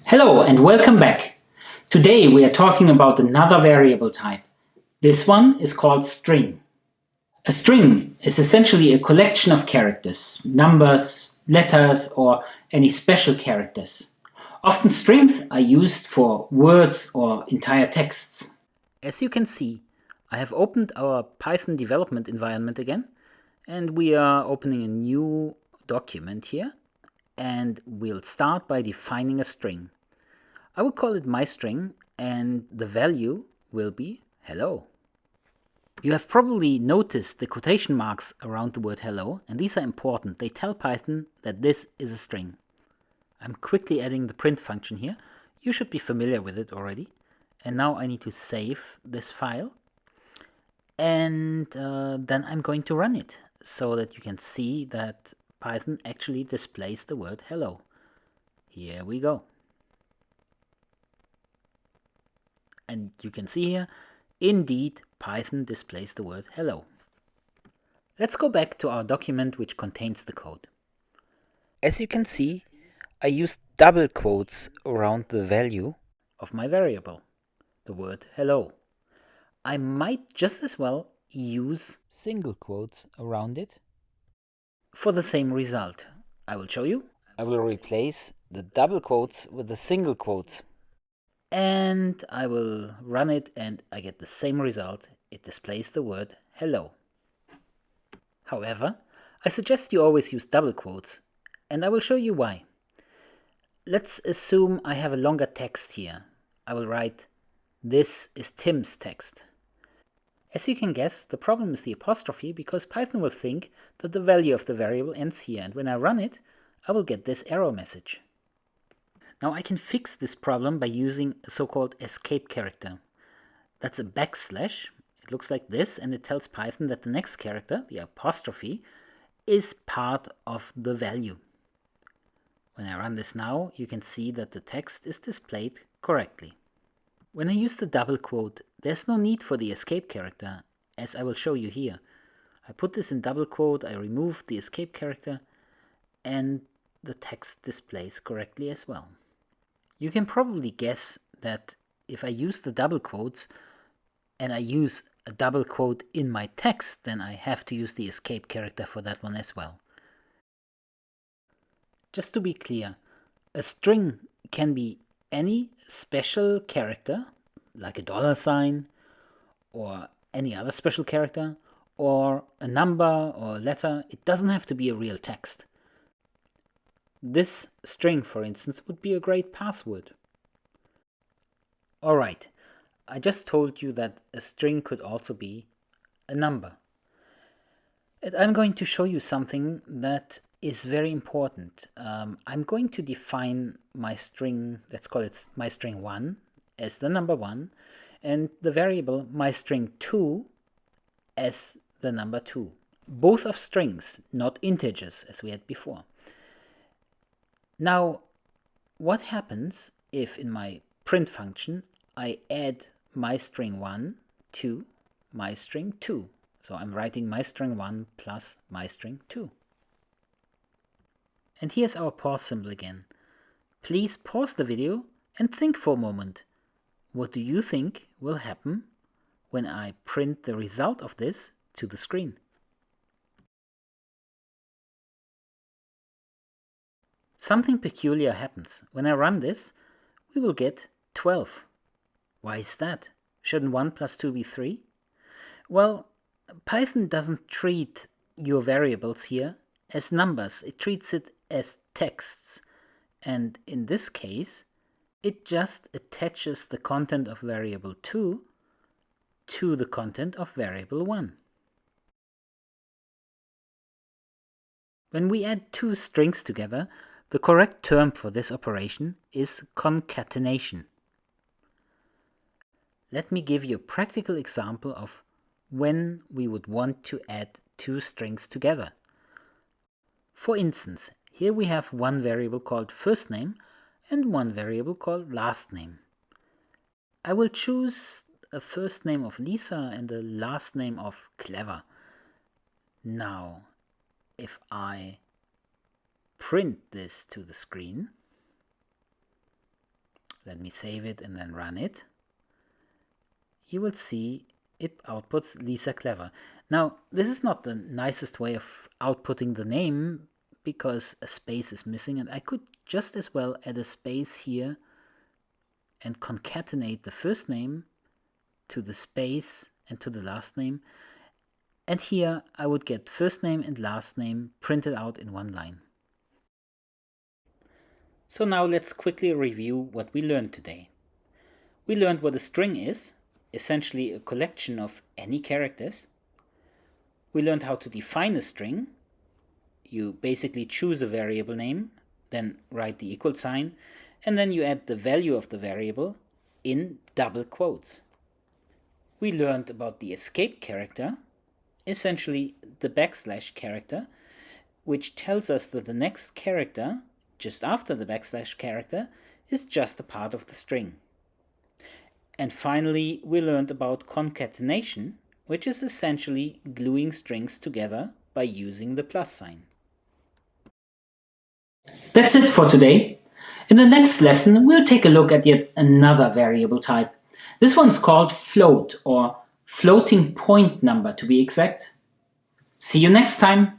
Hello and welcome back. Today we are talking about another variable type. This one is called string. A string is essentially a collection of characters, numbers, letters, or any special characters. Often strings are used for words or entire texts. As you can see, I have opened our Python development environment again, and we are opening a new document here, and we'll start by defining a string. I will call it my string, and the value will be hello. You have probably noticed the quotation marks around the word hello, and these are important. They tell Python that this is a string. I'm quickly adding the print function here. You should be familiar with it already. And now I need to save this file. And then I'm going to run it so that you can see that Python actually displays the word hello. Here we go. And you can see here, indeed, Python displays the word hello. Let's go back to our document which contains the code. As you can see, I used double quotes around the value of my variable, the word hello. I might just as well use single quotes around it for the same result. I will show you. I will replace the double quotes with the single quotes. And I will run it and I get the same result. It displays the word hello. However, I suggest you always use double quotes, and I will show you why. Let's assume I have a longer text here. I will write, "This is Tim's text." As you can guess, the problem is the apostrophe, because Python will think that the value of the variable ends here, and when I run it, I will get this error message. Now I can fix this problem by using a so-called escape character. That's a backslash. It looks like this, and it tells Python that the next character, the apostrophe, is part of the value. When I run this now, you can see that the text is displayed correctly. When I use the double quote, there's no need for the escape character, as I will show you here. I put this in double quote, I remove the escape character, and the text displays correctly as well. You can probably guess that if I use the double quotes and I use a double quote in my text, then I have to use the escape character for that one as well. Just to be clear, a string can be any special character, like a $sign or any other special character, or a number or a letter. It doesn't have to be a real text. This string, for instance, would be a great password. Alright, I just told you that a string could also be a number. And I'm going to show you something that is very important. I'm going to define my string, let's call it my string 1, as the number 1, and the variable my string 2 as the number 2. Both of strings, not integers as we had before. Now, what happens if in my print function I add my string 1 to my string 2? So I'm writing my string 1 plus my string 2. And here's our pause symbol again. Please pause the video and think for a moment. What do you think will happen when I print the result of this to the screen? Something peculiar happens. When I run this, we will get 12. Why is that? Shouldn't 1 plus 2 be 3? Well, Python doesn't treat your variables here as numbers. It treats it as texts. And in this case, it just attaches the content of variable 2 to the content of variable 1. When we add two strings together, the correct term for this operation is concatenation. Let me give you a practical example of when we would want to add two strings together. For instance, here we have one variable called first name and one variable called last name. I will choose a first name of Lisa and a last name of Clever. Now, if I print this to the screen, let me save it and then run it, you will see it outputs Lisa Clever. Now, this is not the nicest way of outputting the name because a space is missing, and I could just as well add a space here and concatenate the first name to the space and to the last name. And here I would get first name and last name printed out in one line. So now let's quickly review what we learned today. We learned what a string is, essentially a collection of any characters. We learned how to define a string. You basically choose a variable name, then write the equal sign, and then you add the value of the variable in double quotes. We learned about the escape character, essentially the backslash character, which tells us that the next character, just after the backslash character, is just a part of the string. And finally, we learned about concatenation, which is essentially gluing strings together by using the plus sign. That's it for today. In the next lesson, we'll take a look at yet another variable type. This one's called float, or floating point number to be exact. See you next time!